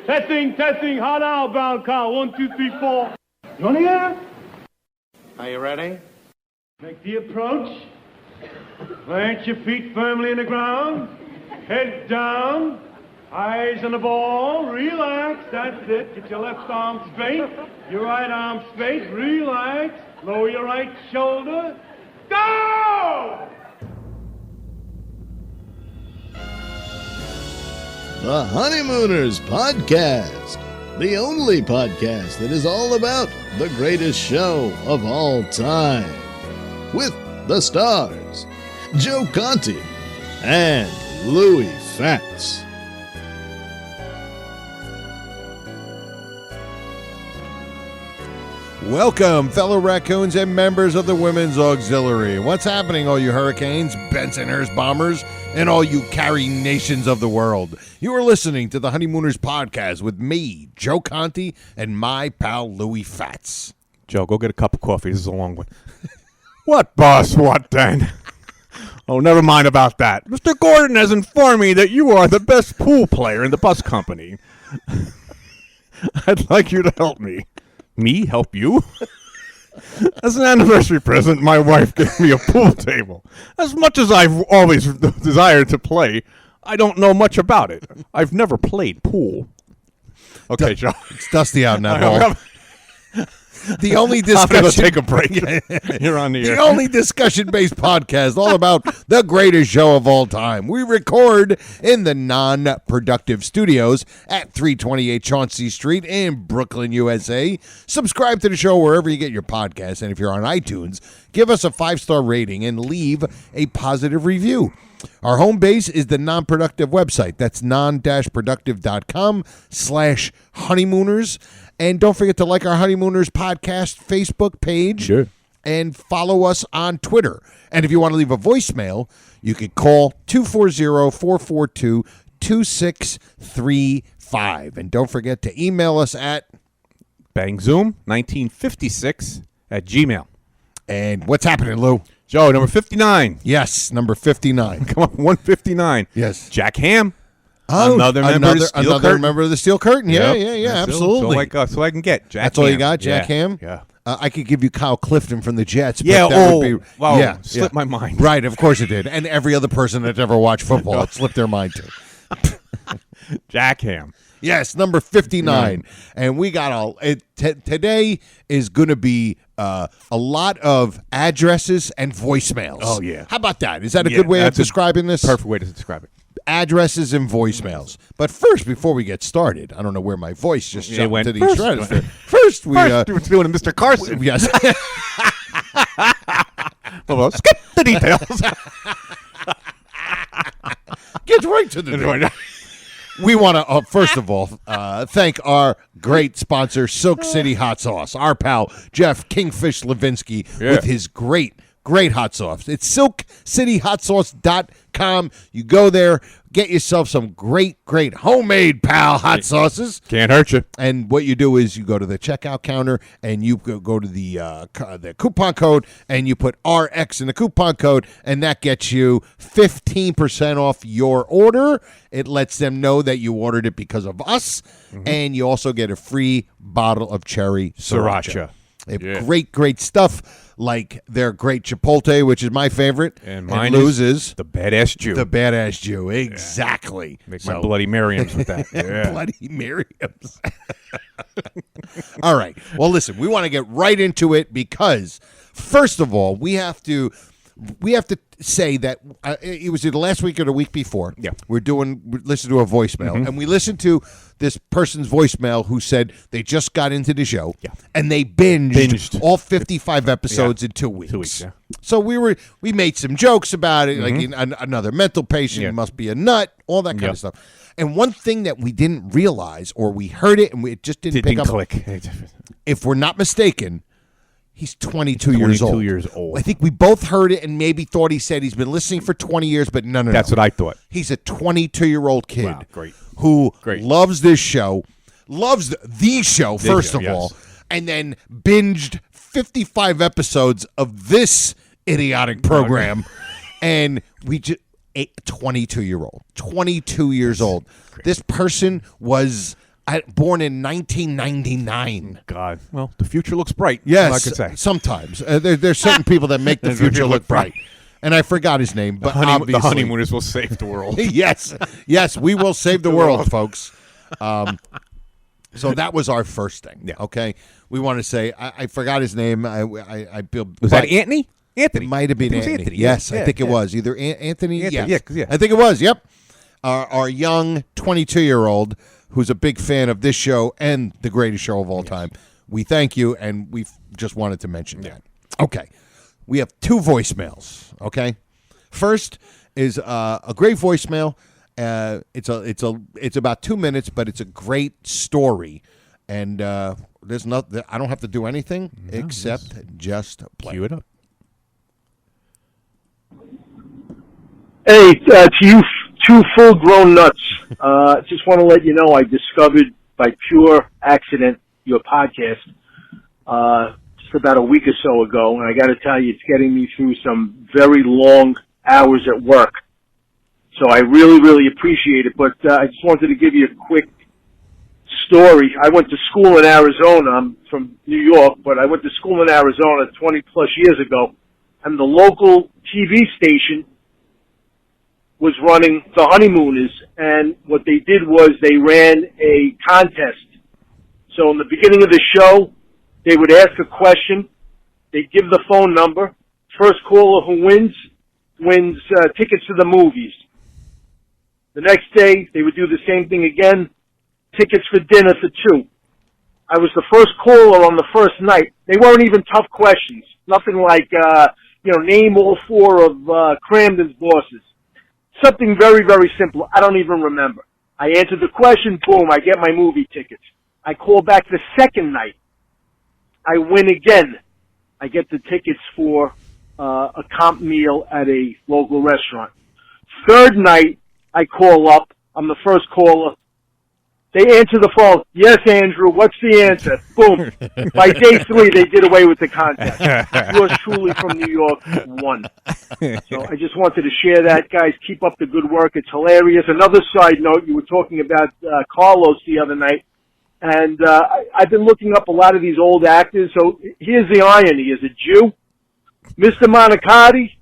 Testing, hot outbound call. 1, 2, 3, 4. You want to hear? Are you ready? Make the approach. Plant your feet firmly in the ground. Head down. Eyes on the ball. Relax. That's it. Get your left arm straight. Your right arm straight. Relax. Lower your right shoulder. Go! The Honeymooners Podcast, the only podcast that is all about the greatest show of all time. With the stars, Joe Conti and Louis Fatts. Welcome, fellow raccoons and members of the Women's Auxiliary. What's happening, all you hurricanes, Bensonhurst bombers, and all you carry nations of the world? You are listening to the Honeymooners Podcast with me, Joe Conti, and my pal Louis Fatts. Joe, go get a cup of coffee. This is a long one. What, boss? What then? Oh, never mind about that. Mr. Gordon has informed me that you are the best pool player in the bus company. I'd like you to help me. Me help you? As an anniversary present, my wife gave me a pool table. As much as I've always desired to play, I don't know much about it. I've never played pool. Okay, Joe. It's dusty out in that hall. The only discussion. I'm going to take a break. You're on the air. The only discussion-based podcast all about the greatest show of all time. We record in the Non-Productive Studios at 328 Chauncey Street in Brooklyn, USA. Subscribe to the show wherever you get your podcasts, and if you're on iTunes, give us a 5-star rating and leave a positive review. Our home base is the Non-Productive website. That's non-productive.com/honeymooners. And don't forget to like our Honeymooners Podcast Facebook page. Sure. And follow us on Twitter. And if you want to leave a voicemail, you can call 240-442-2635. And don't forget to email us at bangzoom1956@gmail. And what's happening, Lou? Joe, number 59. Yes, number 59. Come on, 159. Yes. Jack Ham. Oh, another member of the Steel Curtain. Yeah, absolutely. So I can get Jack That's Ham. all you got, Jack Ham? Yeah. I could give you Kyle Clifton from the Jets. But Yeah, that would be, slipped my mind. Right, of course it did. And every other person that's ever watched football, it slipped their mind too. Jack Ham. Yes, number 59. And we got today is going to be a lot of addresses and voicemails. Oh, yeah. How about that? Is that a good way of describing this? Perfect way to describe it. Addresses and voicemails. But first, before we get started, I don't know where my voice just jumped to the stratosphere. First, we were doing Mr. Carson. Yes. Well, skip the details. Get right to the point. We want to, first of all, thank our great sponsor, Silk City Hot Sauce. Our pal, Jeff Kingfish Levinsky, with his great hot sauce. It's silkcityhotsauce.com. You go there, get yourself some great homemade hot sauces. Can't hurt you. And what you do is you go to the checkout counter and you go to the coupon code and you put RX in the coupon code, and that gets you 15% off your order. It lets them know that you ordered it because of us, and you also get a free bottle of cherry sriracha. Great stuff. Like their great Chipotle, which is my favorite. And mine loses the Badass Jew. The Badass Jew, exactly. Make my Bloody Miriams with that. Bloody Miriams. All right. Well, listen, we want to get right into it because, first of all, we have to say that it was either last week or the week before. Yeah. We listened to a voicemail, and we listened to this person's voicemail who said they just got into the show, and they binged all 55 episodes in 2 weeks. 2 weeks, yeah. So we made some jokes about it, like another mental patient must be a nut, all that kind of stuff. And one thing that we didn't realize, or we heard it and it just didn't pick up, click. If we're not mistaken, he's 22 years old. 22 years old. I think we both heard it and maybe thought he said he's been listening for 20 years, but no. That's what I thought. He's a 22-year-old kid. Wow, great. Who loves this show, loves the show, first of all, and then binged 55 episodes of this idiotic program. And we just, a 22 years old. This person was born in 1999. God. Well, the future looks bright. Yes, I could say. sometimes. There's certain people that make the future look bright. And I forgot his name, but obviously. The honeymooners will save the world. Yes, we will save the world, folks. So that was our first thing. Yeah. Okay, we want to say I forgot his name. I feel Was that Anthony? Anthony It might have been I think it was Anthony. Anthony. Yes, Yeah, I think it yeah. was either Anthony. Anthony, Yes. yeah. I think it was. Yep, our young 22-year-old who's a big fan of this show and the greatest show of all time. We thank you, and we just wanted to mention that. Okay, we have 2 voicemails. Okay, first is a great voicemail. It's about 2 minutes, but it's a great story, and there's not. I don't have to do anything except just play. Cue it up. Hey, to you 2 full-grown nuts, just want to let you know I discovered by pure accident your podcast just about a week or so ago, and I got to tell you, it's getting me through some very long hours at work. So I really, really appreciate it, but I just wanted to give you a quick story. I went to school in Arizona. I'm from New York, but I went to school in Arizona 20-plus years ago, and the local TV station was running the Honeymooners, and what they did was they ran a contest. So in the beginning of the show, they would ask a question, they'd give the phone number, first caller who wins tickets to the movies. The next day, they would do the same thing again, tickets for dinner for 2. I was the first caller on the first night. They weren't even tough questions. Nothing like, name all 4 of Cramden's bosses. Something very, very simple. I don't even remember. I answered the question, boom, I get my movie tickets. I call back the second night. I win again. I get the tickets for a comp meal at a local restaurant. Third night, I call up. I'm the first caller. They answer the phone. Yes, Andrew, what's the answer? Boom. By day 3, they did away with the contest. Yours truly from New York won. So I just wanted to share that. Guys, keep up the good work. It's hilarious. Another side note, you were talking about Carlos the other night, and I've been looking up a lot of these old actors. So here's the irony. As a Jew, Mr. Monacotti,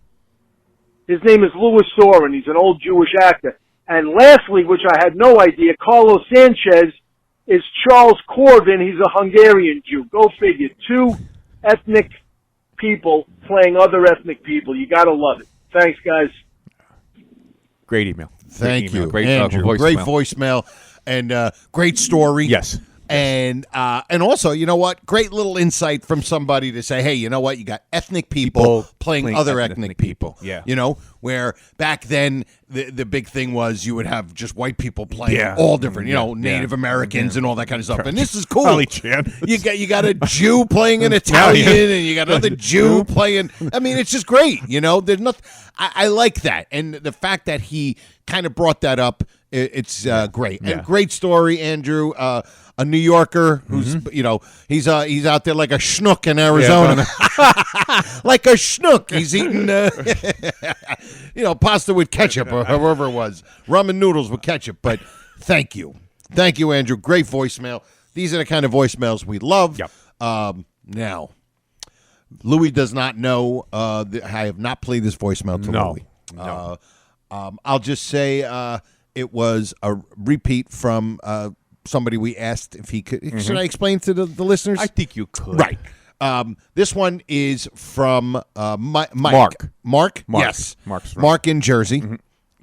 his name is Louis Soren. He's an old Jewish actor. And lastly, which I had no idea, Carlos Sanchez is Charles Corbin. He's a Hungarian Jew. Go figure. 2 ethnic people playing other ethnic people. You got to love it. Thanks, guys. Great email. Thank you, Great Andrew. voicemail. Great voicemail and great story. Yes. And also, you know what? Great little insight from somebody to say, hey, you know what? You got ethnic people playing other ethnic people. Yeah. You know, where back then the big thing was you would have just white people playing all different, Native Americans and all that kind of stuff. And this is cool. Charlie Chan. You got a Jew playing an Italian and you got another Jew playing. I mean, it's just great. There's nothing. I like that. And the fact that he kind of brought that up, it's great. And great story, Andrew. A New Yorker who's, he's out there like a schnook in Arizona. Like a schnook. He's eating, pasta with ketchup or however it was. Ramen noodles with ketchup. But thank you. Thank you, Andrew. Great voicemail. These are the kind of voicemails we love. Yep. Now, Louis does not know. I have not played this voicemail to Louis. No. I'll just say it was a repeat from somebody we asked if he could. Should I explain to the listeners? I think you could. Right. This one is from Mike. Mark? Yes. Mark in Jersey. Mm-hmm.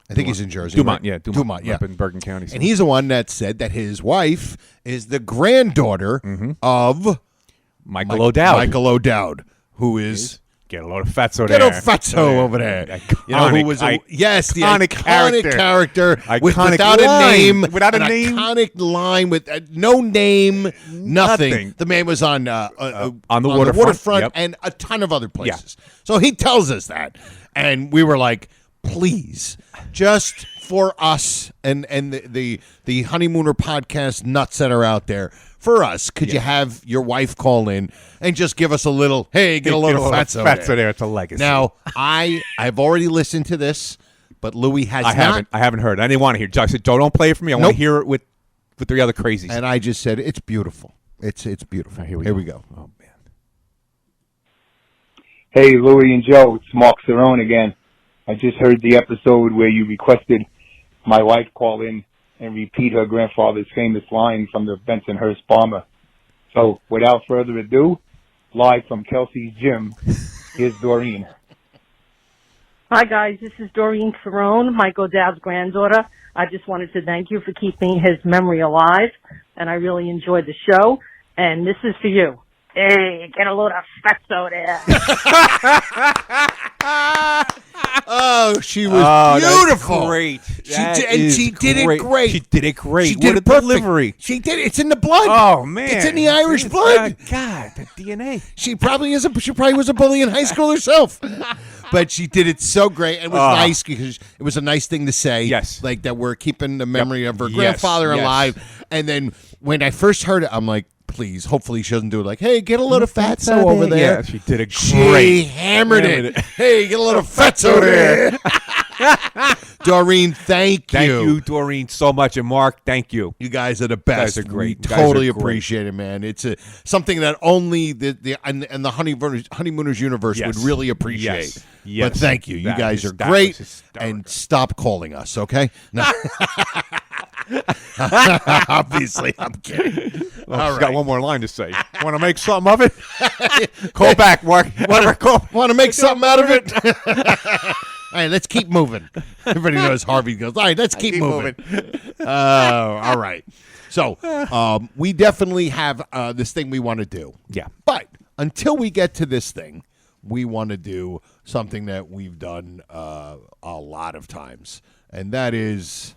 I think he's in Jersey. Dumont, right? yeah. Dumont, yeah. Up in Bergen County. And he's the one that said that his wife is the granddaughter of Michael O'Dowd. Michael O'Dowd, who is... Get a load of fatso there. Get a fatso over there. Iconic, who was the iconic character without a name. Without a name. Iconic line with no name, nothing. The man was on the waterfront and a ton of other places. Yeah. So he tells us that. And we were like, please, just for us and the Honeymooner podcast nuts that are out there, for us, could you have your wife call in and just give us a little, hey, get a little fatso there. It's a legacy. Now, I've already listened to this, but Louis has not. I haven't heard. I didn't want to hear. I said, don't play it for me. I want to hear it with with the other crazies. And I just said, it's beautiful. It's beautiful. Here we go. Oh, man. Hey, Louie and Joe, it's Mark Cerrone again. I just heard the episode where you requested my wife call in and repeat her grandfather's famous line from the Bensonhurst Bomber. So, without further ado, live from Kelsey's gym, here's Doreen. Hi, guys. This is Doreen Cerrone, Michael Dowd's granddaughter. I just wanted to thank you for keeping his memory alive, and I really enjoyed the show. And this is for you. Hey, get a load of fatso there. Oh, she was beautiful. Great. She did it great. She did it great. She did what it a perfect. delivery. She did it. It's in the blood. Oh man, it's in the Irish blood. God, the DNA. She probably was a bully in high school herself. But she did it so great. It was nice because it was a nice thing to say. Yes. Like that we're keeping the memory of her grandfather alive. And then when I first heard it, I'm like, please, hopefully she doesn't do it like, hey, get a little fatso over there. Yeah, she did it great. She hammered it. Hey, get a little fatso there. Doreen, thank you. Thank you, Doreen, so much. And Mark, thank you. You guys are the best. You guys are great. We totally appreciate it, man. It's something that only the Honeymooners universe would really appreciate. Yes. But thank you. You guys are great. And stop calling us, okay? No. Obviously, I'm kidding. Well, she's got one more line to say. Want to make something of it? Call back, Mark. Want to make something out of it? All right, let's keep moving. Everybody knows Harvey goes, all right, let's keep moving. All right. So we definitely have this thing we want to do. Yeah. But until we get to this thing, we want to do something that we've done a lot of times, and that is...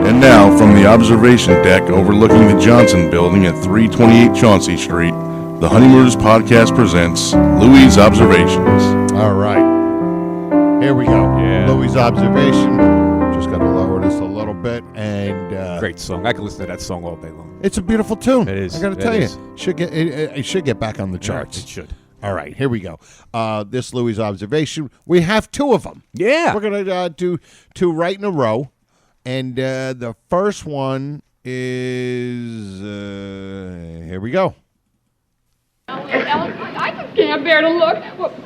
And now, from the observation deck overlooking the Johnson Building at 328 Chauncey Street, the Honeymooners Podcast presents Louie's Observations. All right. Here we go. Yeah. Louie's Observation. Just got to lower this a little bit. And great song. I could listen to that song all day long. It's a beautiful tune. It is. I got to tell you. It should get back on the charts. Yeah, it should. All right, here we go. This Louie's Observation. We have two of them. Yeah. We're going to do two right in a row. And the first one is, here we go. I just can't bear to look.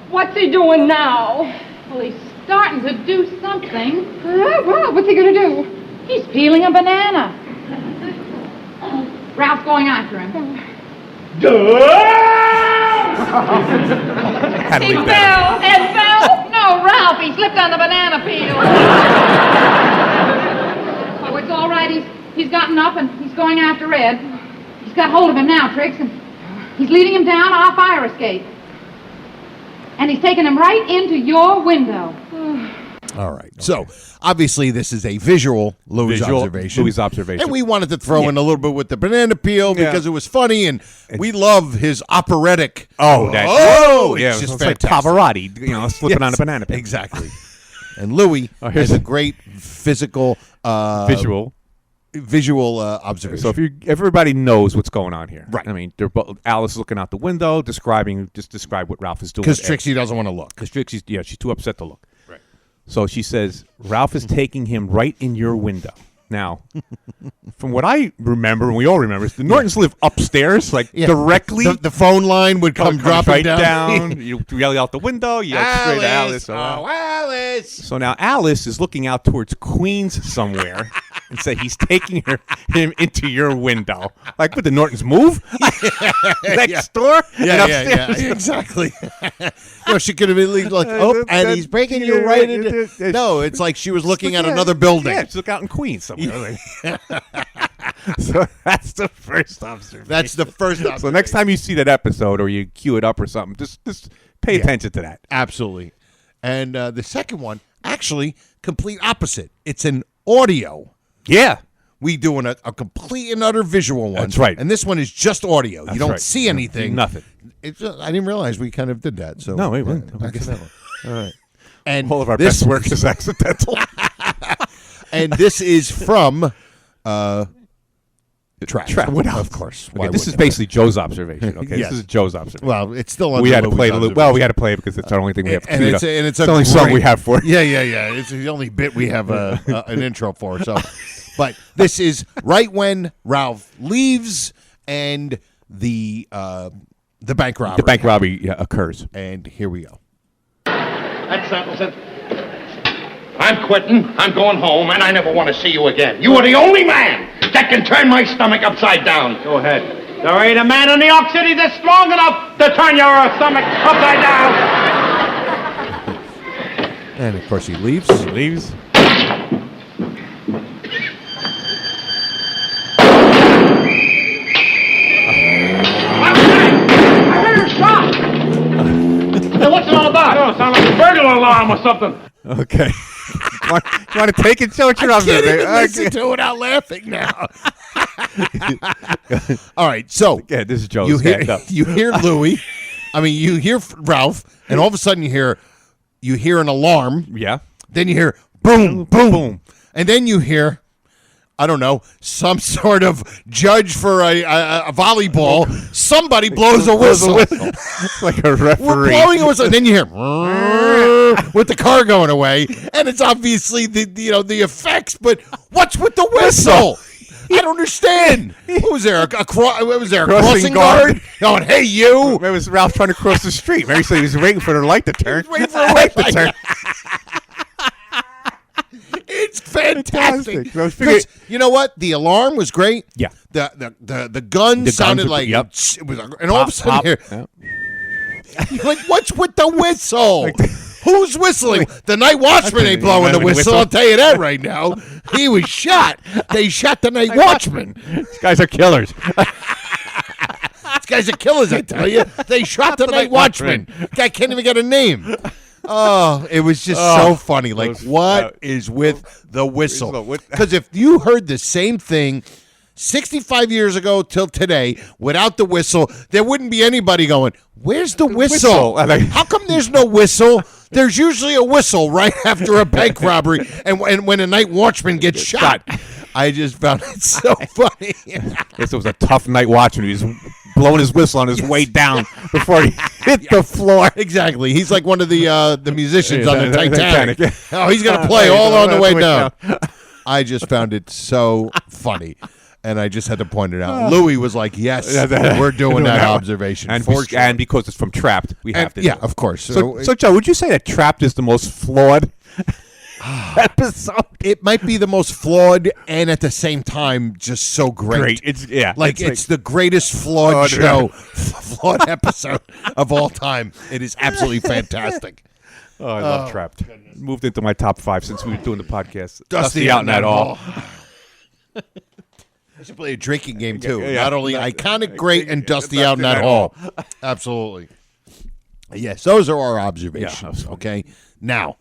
What's he doing now? Well, he's starting to do something. Well, what's he going to do? He's peeling a banana. Ralph's going after him. He fell and fell. No, Ralph, he slipped on the banana peel. Oh, it's all right. He's gotten up and he's going after Red. He's got hold of him now, Trix, and he's leading him down our fire escape. And he's taking him right into your window. All right. Okay. So, obviously, this is a visual Louie's observation. And we wanted to throw in a little bit with the banana peel because it was funny, and we love his operatic. It's just like Pavarotti, slipping on a banana peel. Exactly. And Louie has a great physical visual observation. So everybody knows what's going on here, right? I mean, Alice is looking out the window, describe what Ralph is doing. Because Trixie doesn't want to look. Because Trixie's she's too upset to look. Right. So she says Ralph is taking him right in your window. Now, from what I remember, and we all remember, the Nortons live upstairs, directly. The phone line would come dropping right down. You yell out the window. You yell straight at Alice. Alice! So now Alice is looking out towards Queens somewhere and say he's taking him into your window. Like, would the Nortons move? Next door? Yeah, exactly. No, she could have been like, and he's breaking you right into... No, it's like she was looking at another building. Yeah, she's looking out in Queens somewhere. So that's the first observation. So next time you see that episode or you cue it up or something, just pay attention to that. Absolutely. And the second one, actually, complete opposite. It's an audio. Yeah. We doing a complete and utter visual one. That's right. And this one is just audio. You don't see anything. Nothing. I didn't realize we kind of did that. So no, we wouldn't. All right. And all of our best work is accidental. And this is from Trash. Of course. Okay, this is basically Joe's observation. Okay, This is Joe's observation. Well, it's still under we had to play. We had to play it because it's the only thing we have. And it's the only song we have for it. Yeah. It's the only bit we have an intro for. So, But this is right when Ralph leaves and the bank robbery. The bank robbery occurs. And here we go. That settles it. I'm quitting, I'm going home, and I never want to see you again. You are the only man that can turn my stomach upside down. Go ahead. There ain't a man in New York City that's strong enough to turn your stomach upside down. And, of course, he leaves. Hey, what's it all about? Oh, it sounds like a burglar alarm or something. Okay. You want to take it? Show it your I can't even listen to it without laughing now. All right, so yeah, this is Joe. You hear Louis. I mean, you hear Ralph, and all of a sudden you hear an alarm. Yeah. Then you hear boom, boom, boom, and then you hear, I don't know, some sort of judge for a volleyball. Somebody blows a whistle. Like a referee. We're blowing a whistle. And then you hear with the car going away, and it's obviously the effects. But what's with the whistle? I don't understand. What was there? A crossing guard? Going, hey, you. It was Ralph trying to cross the street. Mary said he was waiting for the light to turn. Waiting for a light to turn. It's fantastic. Because you know what? The alarm was great. Yeah. The gun sounded like it was, and all of a sudden here, you're like, what's with the whistle? Who's whistling? The night watchman ain't blowing the whistle. I'll tell you that right now. He was shot. They shot the night watchman. These guys are killers. These guys are killers, I tell you. They shot the night watchman. Guy can't even get a name. Oh, it was just so funny. Like, what is with the whistle? Because if you heard the same thing 65 years ago till today without the whistle, there wouldn't be anybody going, where's the whistle? How come there's no whistle? There's usually a whistle right after a bank robbery and when a night watchman gets shot. I just found it so funny. This was a tough night watchman. He was blowing his whistle on his way down before he hit the floor. Exactly. He's like one of the musicians on the Titanic. Oh, he's going to play all on the way down. I just found it so funny. And I just had to point it out. Louis was like, yes, we're doing that observation. And because it's from Trapped, we have to. Yeah, of course. So, Joe, would you say that Trapped is the most flawed episode? It might be the most flawed and at the same time just so great. It's the greatest flawed show, flawed episode of all time. It is absolutely fantastic. Oh, I love Trapped. Goodness. Moved into my top 5 since we were doing the podcast. Dusty out in that hall. I should play a drinking game, too. Yeah. Not only iconic, great, and Dusty out in that hall. Absolutely. Yes, those are our observations, okay? Now,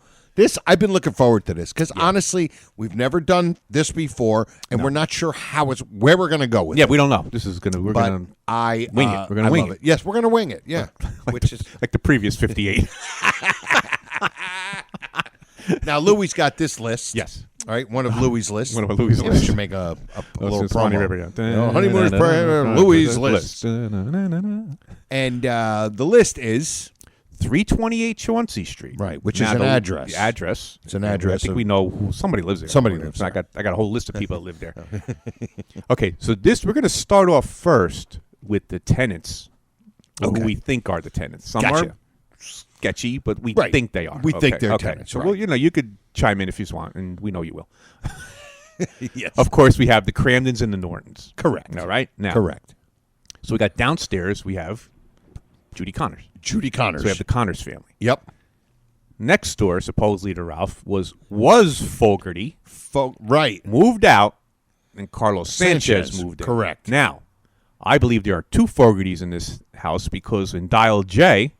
I've been looking forward to this because, honestly, we've never done this before, and we're not sure where we're going to go with it. Yeah, we don't know. We're going to wing it. We're going to wing it. Yes, we're going to wing it, yeah. Which is like the previous 58. Now, Louis got this list. Yes. All right, one of Louis' lists. One of Louis' lists. We should make a little promo. Honeymooners, Louis' list. And the list is 328 Chauncey Street. Right, which is an address. The address. It's an address. I think we know who somebody lives there. Somebody lives there. I got a whole list of people that live there. Okay, so we're going to start off first with the tenants, who we think are the tenants. Some are sketchy, but we think they are. We think they're tenants. So, you could chime in if you want, and we know you will. Yes. Of course, we have the Cramdens and the Nortons. Correct. All right? Now, correct. So we got downstairs, we have Judy Connors. So we have the Connors family. Yep. Next door, supposedly to Ralph, was Fogarty. Right. Moved out, and Carlos Sanchez moved in. Correct. Now, I believe there are 2 Fogartys in this house because in dial J,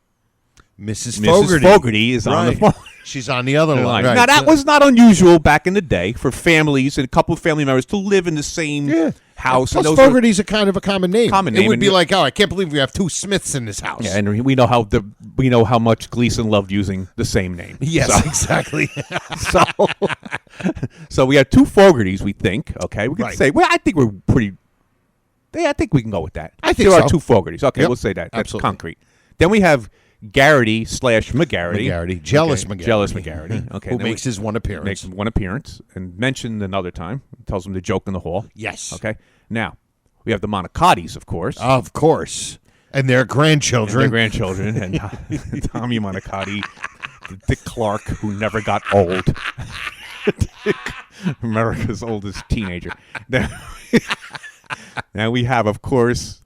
Mrs. Fogarty is on the phone. She's on the other line. Right. Now, that was not unusual back in the day for families and a couple of family members to live in the same house. Plus, Fogarty's a kind of a common name. It would be like, I can't believe we have 2 Smiths in this house. Yeah, and we know how much Gleason loved using the same name. Yes, exactly. So we have 2 Fogartys, we think. Okay, we can say, I think we're pretty. I think we can go with that. I think there so. are 2 Fogartys. Okay, Yep. we'll say that. That's Absolutely. concrete. Then we have Garrity / McGarity. McGarity. Jealous Okay. McGarity. Jealous McGarity. Okay. Who then makes his one appearance. Makes one appearance and mentioned another time. Tells him the joke in the hall. Yes. Okay. Now, we have the Monacotis, of course. Of course. And their grandchildren. And Tommy Monacotti, Dick Clark, who never got old. America's oldest teenager. Now we have, of course,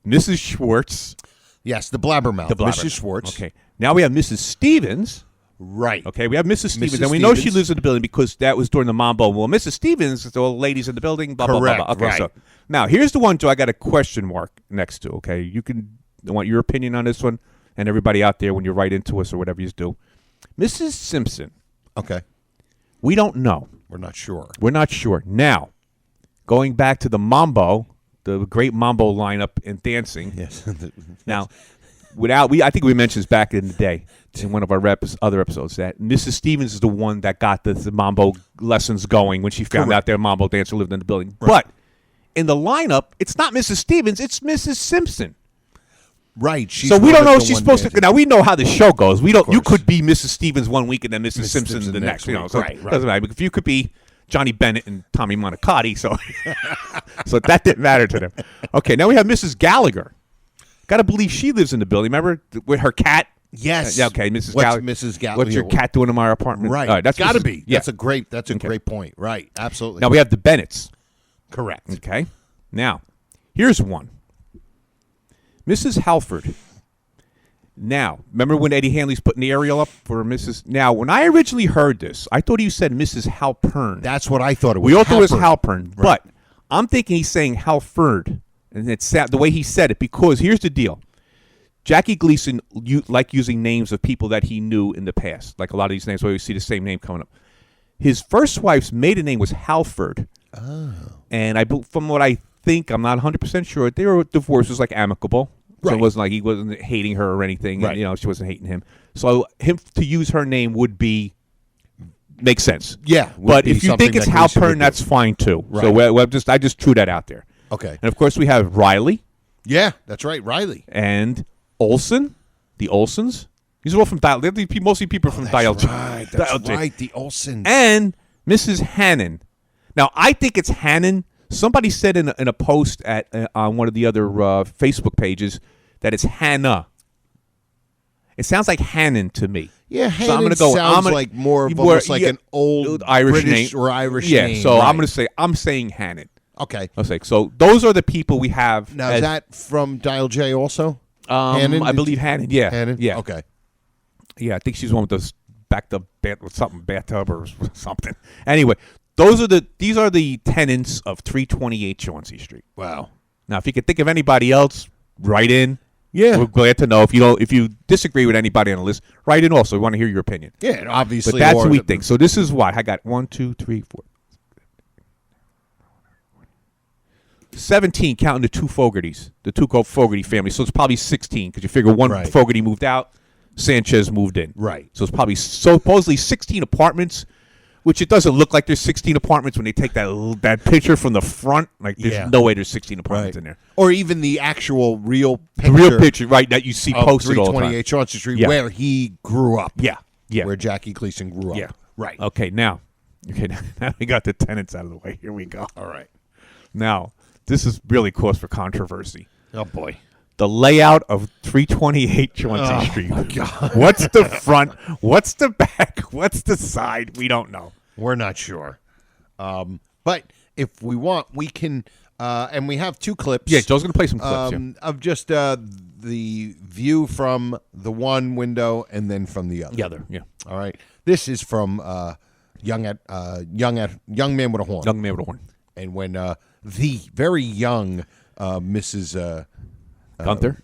Mrs. Schwartz. Yes, the blabbermouth. Mrs. Schwartz. Okay. Now we have Mrs. Stevens. Right. Okay, we have Mrs. Stevens. Mrs. And we know she Stevens. lives in the building because that was during the Mambo. Well, Mrs. Stevens, the old ladies in the building, blah, Correct, blah, blah, blah. Okay, right. so now here's the one, Joe, I got a question mark next to, okay? I want your opinion on this one, and everybody out there when you write into us or whatever you do. Mrs. Simpson. Okay. We don't know. We're not sure. We're not sure. Now, going back to the Mambo, the great Mambo lineup in dancing. Yes. Now, I think we mentioned this back in the day in one of our other episodes that Mrs. Stevens is the one that got the Mambo lessons going when she found out their Mambo dancer lived in the building. Right. But in the lineup, it's not Mrs. Stevens, it's Mrs. Simpson. Right. So we don't know if she's supposed to. Now we know how the show goes. We don't. You could be Mrs. Stevens one week and then Mrs. Simpson the next. You know, so right. Doesn't matter. If you could be Johnny Bennett and Tommy Monacotti, so that didn't matter to them. Okay, now we have Mrs. Gallagher. Got to believe she lives in the building. Remember with her cat? Yes. Okay, Mrs. What's Gallagher. Mrs. Gallagher? What's your cat doing in my apartment? Right. All right, that's got to Mrs. be. Yeah. That's a great point. Right. Absolutely. Now we have the Bennetts. Correct. Okay. Now, here's one. Mrs. Halford. Now, remember when Eddie Hanley's putting the aerial up for Mrs. Now, when I originally heard this, I thought you said Mrs. Halpern. That's what I thought it was. We all thought it was Halpern, Right. but I'm thinking he's saying Halford, and it's the way he said it, because here's the deal. Jackie Gleason liked using names of people that he knew in the past, like a lot of these names where we see the same name coming up. His first wife's maiden name was Halford. Oh. And from what I think, I'm not 100% sure, their divorce was like amicable. So it wasn't like he wasn't hating her or anything. Right. And, she wasn't hating him. So him to use her name would makes sense. Yeah. But if you think it's Halpern, that's fine too. Right. So I just threw that out there. Okay. And of course we have Riley. Yeah, that's right, Riley. And Olson, the Olsons. These are all from Dial. Mostly people from Dial. Right. That's right. The Olsons. And Mrs. Hannon. Now I think it's Hannon. Somebody said in a post on one of the other Facebook pages that it's Hannah. It sounds like Hannon to me. Yeah, so Hannon sounds like more of almost like an old Irish British name or Irish name. name. So right. I'm saying Hannon. Okay. So those are the people we have. Now is that from Dial J also? Hannon? I believe Hannon. Yeah. Hannon. Yeah. Okay. Yeah, I think she's the one with those bathtub or something. Anyway. These are the tenants of 328 Chauncey Street. Wow. Now, if you can think of anybody else, write in. Yeah. We're glad to know. If you disagree with anybody on the list, write in also. We want to hear your opinion. Yeah, obviously. But that's what we think. So this is why. I got 1, 2, 3, 4. 17 counting the two Fogartys, the two Fogarty family. So it's probably 16 because you figure one Fogarty moved out, Sanchez moved in. Right. So it's probably supposedly 16 apartments, which it doesn't look like there's 16 apartments when they take that picture from the front. Like there's no way there's 16 apartments in there. Or even the actual real picture. The real picture, right, that you see posted all the time. 328 Chauncey Street where he grew up. Yeah. Yeah. Where Jackie Gleason grew up. Yeah. Right. Okay, now we got the tenants out of the way. Here we go. All right. Now, this is really cause for controversy. Oh, boy. The layout of 328 Chauncey Street. Oh, God. What's the front? What's the back? What's the side? We don't know. We're not sure. But if we want, we can, and we have two clips. Yeah, Joe's going to play some clips of just the view from the one window and then from the other. The other, yeah. All right. This is from Young Man with a Horn. Young Man with a Horn. And when the very young Mrs.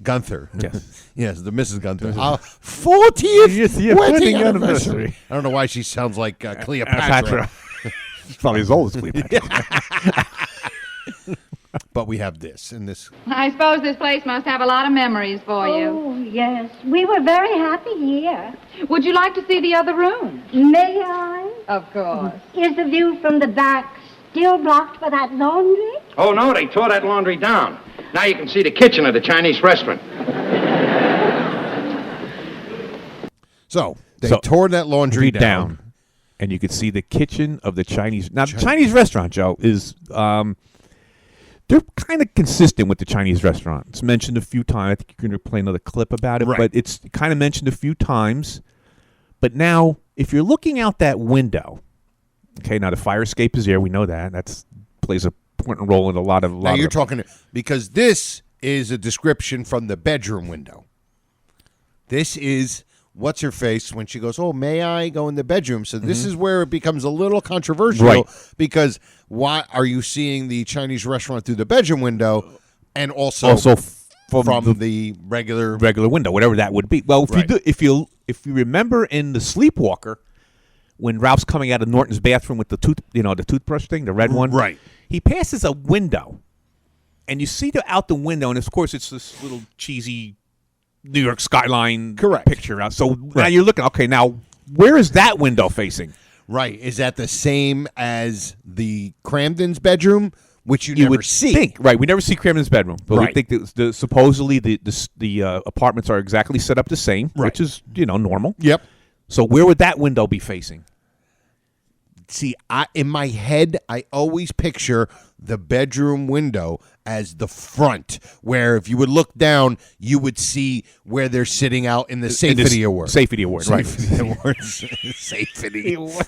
Gunther. Yes. Yes, the Mrs. Gunther. 40th wedding anniversary. I don't know why she sounds like Cleopatra. She's probably as old as Cleopatra. But we have this and this. I suppose this place must have a lot of memories for you. Oh, yes. We were very happy here. Would you like to see the other room? May I? Of course. Is the view from the back still blocked by that laundry? Oh, no, they tore that laundry down. Now you can see the kitchen of the Chinese restaurant. So they tore that laundry down. And you could see the kitchen of the Chinese. Now, the Chinese restaurant, Joe, is they're kind of consistent with the Chinese restaurant. It's mentioned a few times. I think you're going to play another clip about it, but it's kind of mentioned a few times. But now, if you're looking out that window, okay, now the fire escape is there. We know that. That plays a important role in a lot of. Now you're talking because this is a description from the bedroom window. This is. What's her face when she goes, oh, may I go in the bedroom? So this is where it becomes a little controversial because why are you seeing the Chinese restaurant through the bedroom window and also from the regular window, whatever that would be? Well, if you remember in The Sleepwalker, when Ralph's coming out of Norton's bathroom with the toothbrush thing, the red one, he passes a window, and you see out the window, and of course it's this little cheesy New York skyline picture out. So now you're looking, okay, now where is that window facing? Right. Is that the same as the Cramden's bedroom, which you never see? Think, right. We never see Cramden's bedroom. But we think that supposedly the apartments are exactly set up the same, which is, normal. Yep. So where would that window be facing? See, in my head, I always picture the bedroom window as the front, where if you would look down, you would see where they're sitting out in the Safety Award. Safety Award, right. Safety Award. Safety Award.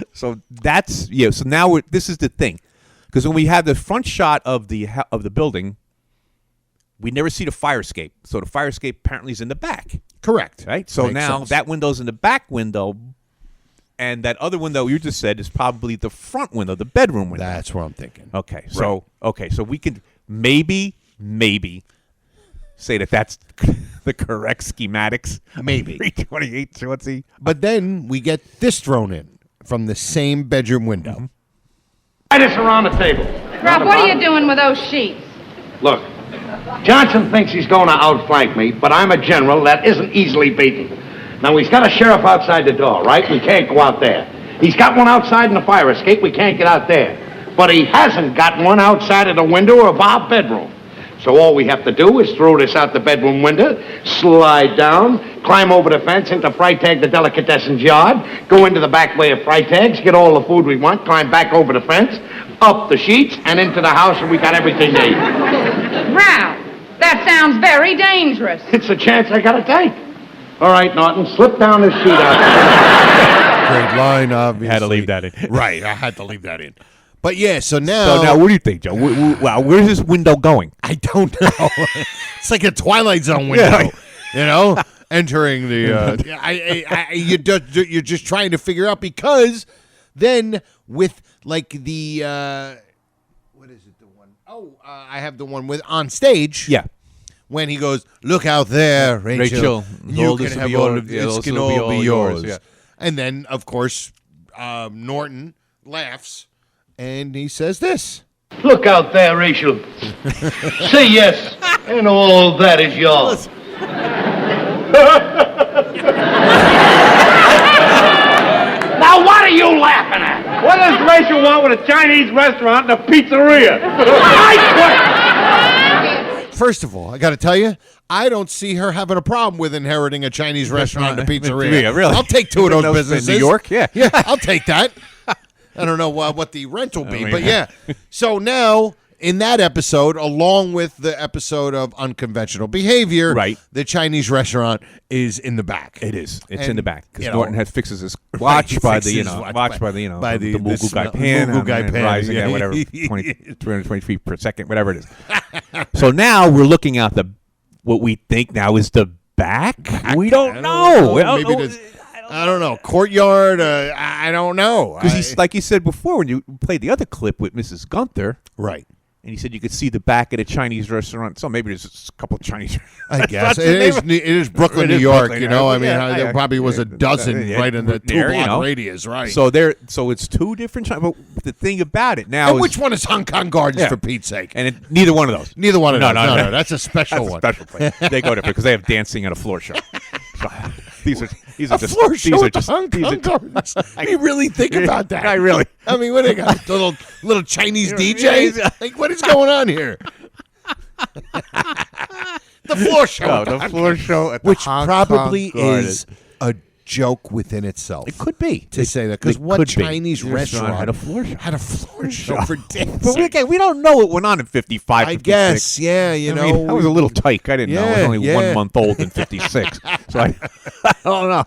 So that's, so now this is the thing. Because when we have the front shot of the building, we never see the fire escape. So the fire escape apparently is in the back. Correct. Right? So Makes now sense. that window's in the back window, and that other window you just said is probably the front window, the bedroom window. That's what I'm thinking. Okay. So so we could maybe say that's the correct schematics. Maybe. 328 Chauncey. But then we get this thrown in from the same bedroom window. Right us around the table. Ralph, what are you doing with those sheets? Look, Johnson thinks he's going to outflank me, but I'm a general that isn't easily beaten. Now, he's got a sheriff outside the door, right? We can't go out there. He's got one outside in the fire escape. We can't get out there. But he hasn't got one outside of the window of our bedroom. So all we have to do is throw this out the bedroom window, slide down, climb over the fence into Freitag the delicatessen's yard, go into the back way of Freitag's, get all the food we want, climb back over the fence, up the sheets, and into the house, and we got everything they eat. Ralph, that sounds very dangerous. It's a chance I gotta take. All right, Norton, slip down this sheet out. Great line, obviously. Had to leave that in. Right, I had to leave that in. But yeah, so now what do you think, Joe? Where's this window going? I don't know. It's like a Twilight Zone window, entering the. You're just trying to figure out because then with like the what is it? The one? Oh, I have the one with on stage. Yeah. When he goes, look out there, Rachel. You can have all of this. Can all be yours. Yeah. And then, of course, Norton laughs. And he says this. Look out there, Rachel. Say yes, and all that is yours. Now, what are you laughing at? What does Rachel want with a Chinese restaurant and a pizzeria? First of all, I got to tell you, I don't see her having a problem with inheriting a Chinese restaurant and a pizzeria. Really? I'll take two of those businesses. In New York? Yeah. Yeah, I'll take that. I don't know what the rent will be, but yeah. So now, in that episode, along with the episode of Unconventional Behavior, the Chinese restaurant is in the back. It is. It's in the back because Norton fixes his watch by the Mugu Gai Pan, rising at whatever 320 feet per second, whatever it is. So now we're looking at what we think now is the back. We don't know. Maybe I don't know. Courtyard, I don't know. Because like you said before, when you played the other clip with Mrs. Gunther. Right. And he said you could see the back of the Chinese restaurant. So maybe there's a couple of Chinese I guess. It is Brooklyn, New York, Brooklyn, I mean, there probably was a dozen right in the 2-block radius, right? So it's two different But the thing about it now and which one is Hong Kong Gardens, for Pete's sake? And neither one of those. Neither one of those. No, that's a special one. A special place. They go there because they have dancing at a floor show. So, these are just floor show at Hong Kong Gardens. You really think about that? I really. I mean, what they got? Little Chinese DJs? Like, what is going on here? The floor show. No, the floor show at the which Hong probably Kong Garden. is a joke within itself. It could be to say that because what Chinese restaurant had a floor show? Had a floor show for days. But we don't know what went on in 55. I 56. guess, yeah, you know, I was a little tyke. I didn't know. I was only 1 month old in 56, so I don't know.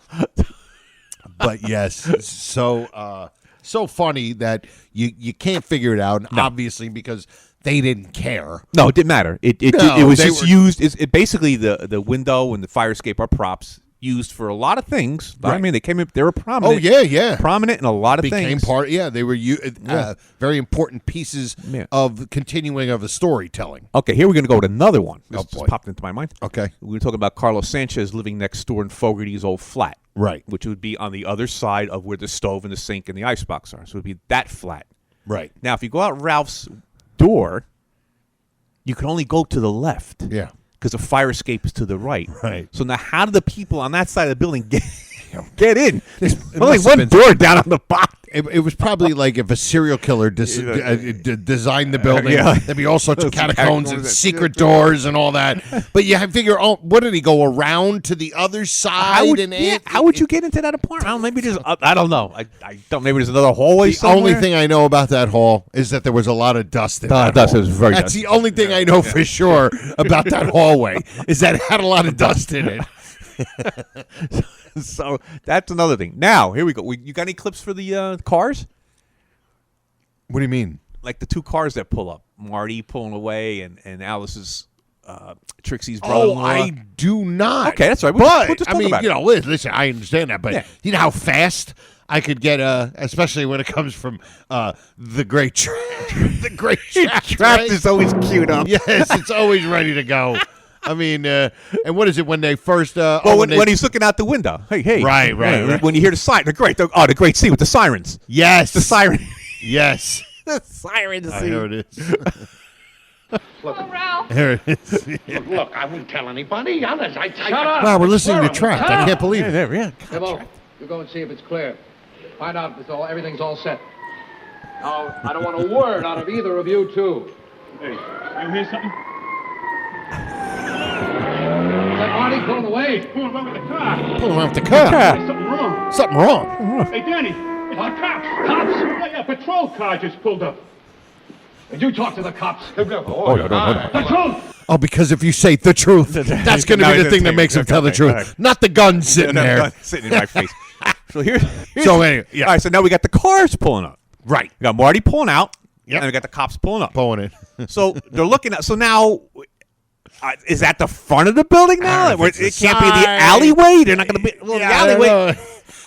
But yes, so funny that you can't figure it out. No. Obviously, because they didn't care. No, it didn't matter. It was just used. It basically the window and the fire escape are props used for a lot of things. Right. I mean, they were prominent. Oh yeah, prominent in a lot of became things. Part. Yeah, they were very important pieces of continuing of the storytelling. Okay, here we're going to go with another one. This just popped into my mind. Okay, we were talking about Carlos Sanchez living next door in Fogarty's old flat, right? Which would be on the other side of where the stove and the sink and the icebox are. So it would be that flat. Right. Now, if you go out Ralph's door, you can only go to the left. Yeah. Because the fire escape is to the right. Right. So now how do the people on that side of the building get in? There's It only must have one been- door down on the bottom. It was probably like if a serial killer designed the building, there'd be all sorts of catacombs and secret doors and all that. But you figure, what did he go around to the other side? How would you get into that apartment? Maybe there's, I don't know. I don't. Maybe there's another hallway The somewhere. only thing I know about that hall is that there was a lot of dust in that dust. hall. It was very That's dusty. the only thing I know for sure about that hallway is that it had a lot of dust in it. So that's another thing. Now, here we go. You got any clips for the cars? What do you mean? Like the two cars that pull up. Marty pulling away and Alice's Trixie's brother-in-law. Oh, I do not. Okay, that's right. But, we'll just I talk mean, about you it. know, listen, I understand that, but you know how fast I could get, especially when it comes from the great the great Trapped, Trapped is always queued up. Yes, it's always ready to go. I mean, and what is it when they first? When he's looking out the window. Hey. Right. When you hear the siren, the great scene with the sirens. Yes. The siren. Yes. The siren scene. Here it is. Look, Ralph. Here it is. Look, I won't tell anybody. Honest, Shut up. Wow, we're listening to Trapped. Shut I up. can't believe it. Timo, you go and see if it's clear. Find out if everything's all set. Now, I don't want a word out of either of you two. Hey, you hear something? Is that Marty pulling away? He's pulling away with the car. Pulling around with the car. There's something wrong. Something wrong. Hey, Danny, it's the cops. Cops? Yeah, patrol car just pulled up. Did you talk to the cops? Hold on. The truth! Oh, because if you say the truth, that's going to be the thing that makes him tell the truth, not the gun sitting there. Sitting in my face. So here's anyway, all right, so now we got the cars pulling up. Right. We got Marty pulling out, Yep. and we got the cops pulling up. Pulling it. So they're looking at. So now, is that the front of the building now? I don't know if it's It can't be the side. alleyway. They're not going to be the alleyway.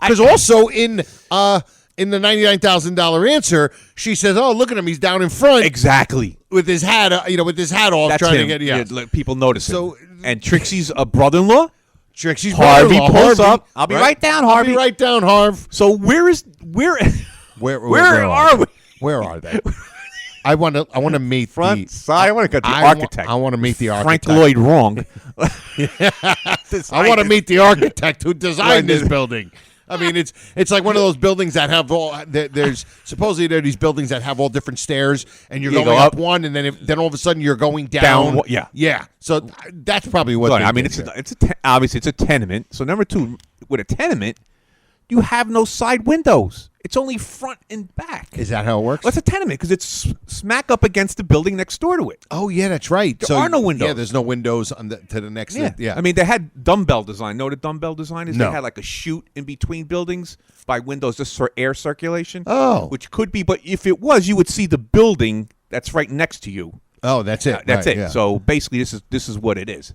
Because also in the $99,000 answer, she says, "Oh, look at him, he's down in front, Exactly. with his hat, with his hat off, That's trying him. to get Look, people notice So- him. And Trixie's brother-in-law. Trixie's Harvey brother-in-law, pulls up. I'll be right down, Harvey. I'll be right down, Harv. So where Where are we? Where are they? I want to meet Front, the side. I want to get the architect. I want to meet the Frank architect. Lloyd Wrong. I want to meet the architect who designed this building. I mean, it's like one of those buildings that have there's supposedly there are these buildings that have all different stairs, and you're You going go up up. one, and then all of a sudden you're going down. Yeah. So that's probably what. Right, they I mean, did it's there. obviously it's a tenement. So number two, with a tenement, you have no side windows. It's only front and back. Is that how it works? Well, it's a tenement because it's smack up against the building next door to it. Oh yeah, that's right. There are no windows. Yeah, there's no windows on to the next. Yeah. I mean, they had dumbbell design. Know what a dumbbell design is? No. They had like a chute in between buildings by windows just for air circulation. Oh. Which could be, but if it was, you would see the building that's right next to you. Oh, that's it. That's Right, it. yeah. So basically, this is what it is.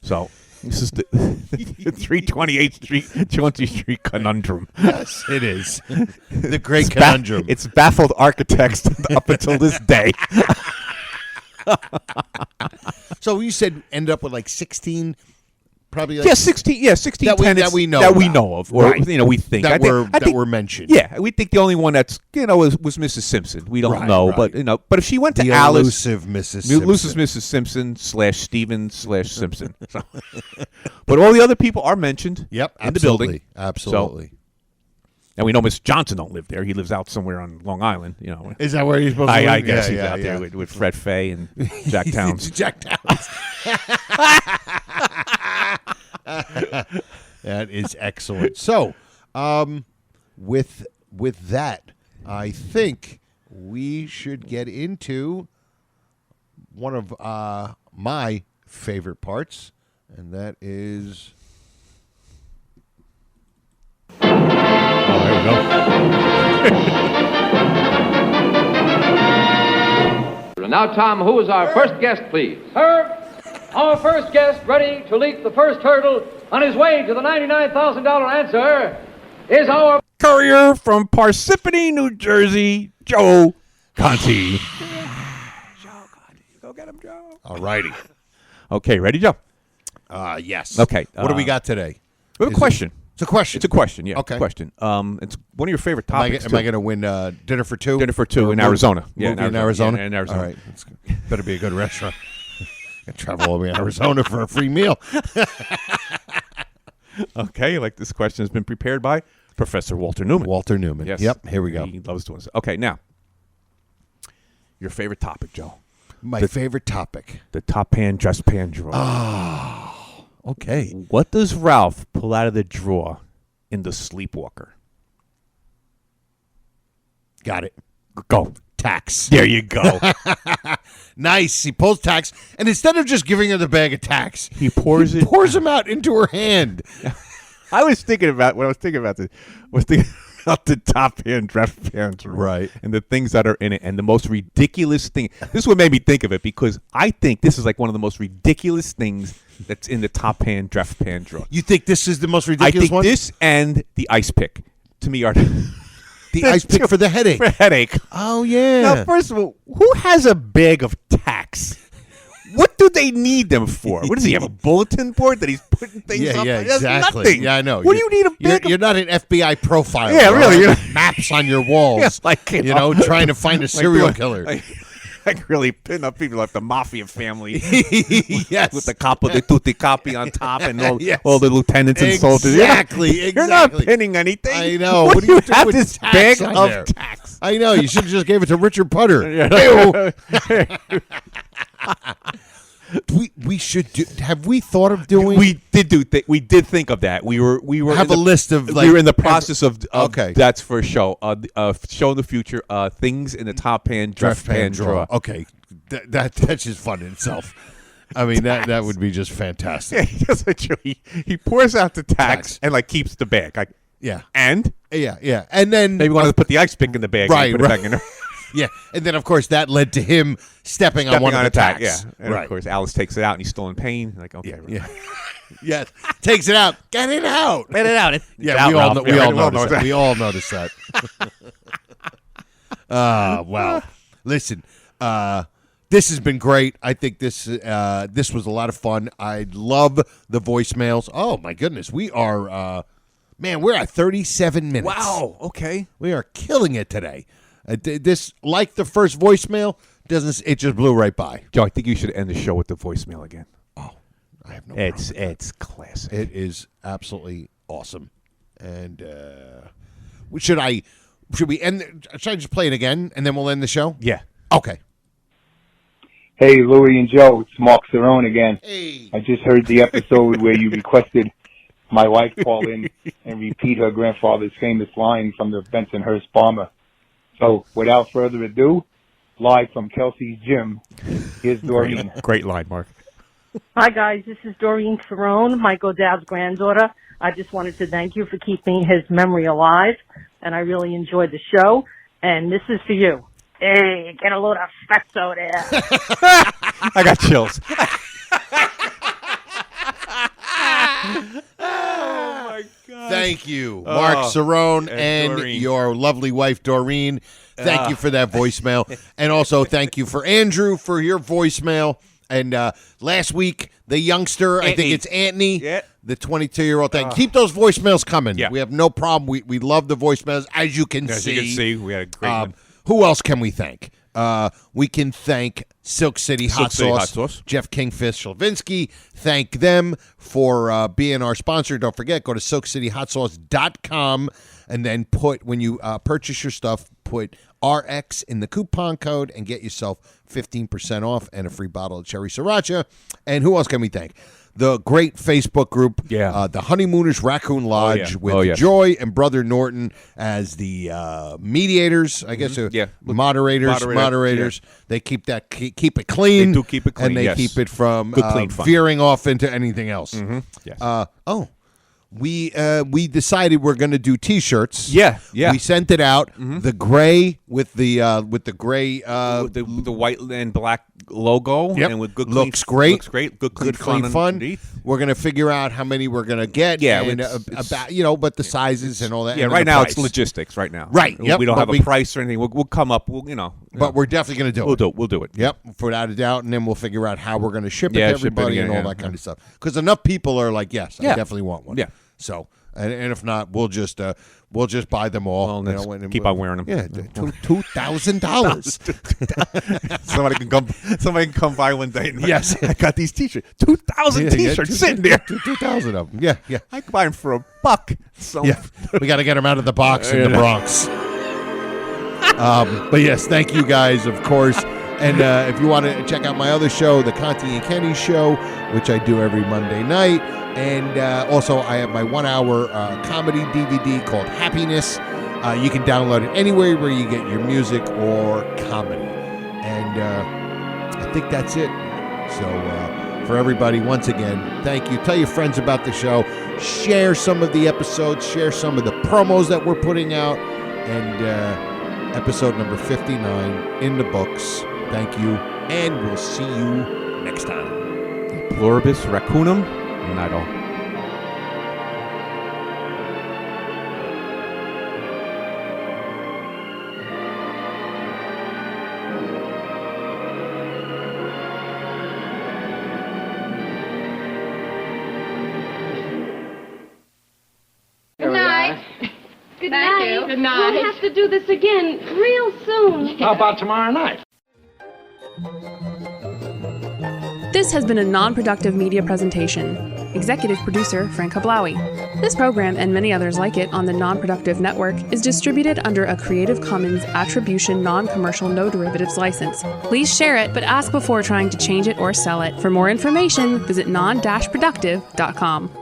So this is the 328th Street, Chauncey Street conundrum. Yes, it is. The great It's conundrum. It's baffled architects up until this day. So you said end up with like 16, probably. Like 16 that we- tenants that we know we about. know of, or Right. we think that I think were mentioned. Yeah, we think the only one that's was Mrs. Simpson. We don't know, right. but but if she went to The Alice, elusive Mrs. Simpson. elusive Mrs. Simpson /Steven/Simpson. So, but all the other people are mentioned. Yep, in the building. absolutely. And we know Miss Johnson don't live there. He lives out somewhere on Long Island. You know. Is that where he's supposed to live? I guess he's out there with Fred Fay and Jack Towns. Jack Towns. That is excellent. So, with that, I think we should get into one of my favorite parts, and that is. Oh, there we go. And now, Tom, who is our first guest, please? Sir, our first guest, ready to leap the first hurdle on his way to the $99,000 answer, is our courier from Parsippany, New Jersey, Joe Conti. Go get him, Joe. All righty. Okay, ready, Joe? Yes. Okay. What do we got today? We have a question. It's a question. It's a question, yeah. Okay. Question. It's one of your favorite topics. Am I going to win dinner for two? Dinner for two in Arizona. Yeah, in Arizona. Yeah, in Arizona. All right. It's better be a good restaurant. I travel all the way to Arizona for a free meal. Okay, like this question has been prepared by Professor Walter Newman. Walter Newman. Yes. Yep. Here we go. He loves doing this. Okay, now, your favorite topic, Joe. My favorite topic. The top pan, dress pan drawer. Oh, okay. What does Ralph pull out of the drawer in The Sleepwalker? Got it. Go. Tax. There you go. Nice. He pulls tax, and instead of just giving her the bag of tax, he pours them out into her hand. I was thinking about when I was thinking about this. Was thinking about the top hand, dress pan drawer, right? And the things that are in it, and the most ridiculous thing. This is what made me think of it because I think this is like one of the most ridiculous things that's in the top hand, dress pan drawer. You think this is the most ridiculous one? I think this and the ice pick to me are the ice pick for the headache. For headache. Oh yeah. Now, first of all, who has a bag of tacks? What do they need them for? What does he have, a bulletin board that he's putting things up? Yeah, That's exactly. nothing. Yeah, I know. What do you need a bag You're not an FBI profiler. Yeah, really. Right? Maps on your walls. Yeah, like, you know, trying to find a serial killer. Like really pin up people like the mafia family. Yes. With the capo de tutti capi on top and all, Yes. all the lieutenants and soldiers. Exactly. You're not pinning anything. I know. What do you doing have with this tax bag on of there? tax? I know. You should have just gave it to Richard Putter. We should do. Have we thought of doing? We did think of that. We were have a list of. We were in the process of. Okay, that's for a show. Show in the future. Things in the top pan, dress pan drawer. Okay, that's just fun in itself. I mean that would be just fantastic. Yeah, he pours out the tax and like keeps the bag. Like and then maybe wanted to put the ice pick in the bag. Right, and put it back in there. Yeah, and then of course that led to him stepping on one of the tacks. Yeah, and of course Alice takes it out and he's still in pain. Like okay, yeah, takes it out. Get it out. Get it out. Yeah, we all noticed that. We all noticed that. Wow. Listen, this has been great. I think this was a lot of fun. I love the voicemails. Oh my goodness, we are we're at 37 minutes. Wow. Okay, we are killing it today. This, like the first voicemail, it just blew right by. Joe, I think you should end the show with the voicemail again. Oh, I have no problem. It's classic. It is absolutely awesome. And should we end? Should I just play it again and then we'll end the show? Yeah. Okay. Hey, Louie and Joe, it's Mark Cerrone again. Hey. I just heard the episode where you requested my wife call in and repeat her grandfather's famous line from the Bensonhurst bomber. So, without further ado, live from Kelsey's gym, here's Doreen. Great line, Mark. Hi, guys. This is Doreen Ferrone, Michael Dowd's granddaughter. I just wanted to thank you for keeping his memory alive, and I really enjoyed the show. And this is for you. Hey, get a load of fatso there. I got chills. Thank you, Mark Cerrone and Doreen. your lovely wife, Doreen. Thank you for that voicemail. And also thank you for Andrew for your voicemail. And last week, the youngster, I think it's Anthony, the 22-year-old thing. Keep those voicemails coming. Yeah. We have no problem. We love the voicemails, as you can see. As you can see, we had a great one. Who else can we thank? We can thank Silk City Hot Sauce, Jeff Kingfish Shelvinsky. Thank them for being our sponsor. Don't forget, go to SilkCityHotSauce.com and then when you purchase your stuff, put RX in the coupon code and get yourself 15% off and a free bottle of cherry sriracha. And who else can we thank? The great Facebook group, the Honeymooners Raccoon Lodge, with Joy and Brother Norton as the mediators, I guess, moderators. Yeah. They keep it clean. They do keep it clean, and they keep it from clean fun. veering off into anything else. Mm-hmm. Yes. We decided we're going to do T-shirts. Yeah. We sent it out. Mm-hmm. The gray with the gray the white and black logo. Yep. And with good looks clean, great. Looks great. Good clean fun. Underneath. We're going to figure out how many we're going to get. Yeah. And but the sizes and all that. Yeah. And right now price. it's logistics. Right now. Right. Yep. We don't have a price or anything. We'll come up. But we're definitely going to do it. We'll do it. Yep. Without a doubt. And then we'll figure out how we're going to ship it to everybody and all that kind of stuff. Because enough people are like, yes, I definitely want one. Yeah. So. And if not, we'll just buy them all. And keep on wearing them. Yeah, $2,000. Somebody can come by one day. And yes, I got these T-shirts. 2,000 T-shirts sitting there. 2,000 of them. Yeah. I can buy them for $1. So. Yeah, we got to get them out of the box in the Bronx. But yes, thank you guys, of course. And if you want to check out my other show, the Conti and Kenny Show, which I do every Monday night. And also, I have my 1-hour comedy DVD called Happiness. You can download it anywhere where you get your music or comedy. And I think that's it. So for everybody, once again, thank you. Tell your friends about the show. Share some of the episodes. Share some of the promos that we're putting out. And episode number 59 in the books. Thank you. And we'll see you next time. Pluribus raccoonum. Nido. Good night. Good Thank night. you. Good night. We'll have to do this again real soon. How about tomorrow night? This has been a non-productive media presentation. Executive producer, Frank Hablawi. This program and many others like it on the Non-Productive Network is distributed under a Creative Commons Attribution Non-Commercial No Derivatives license. Please share it, but ask before trying to change it or sell it. For more information, visit non-productive.com.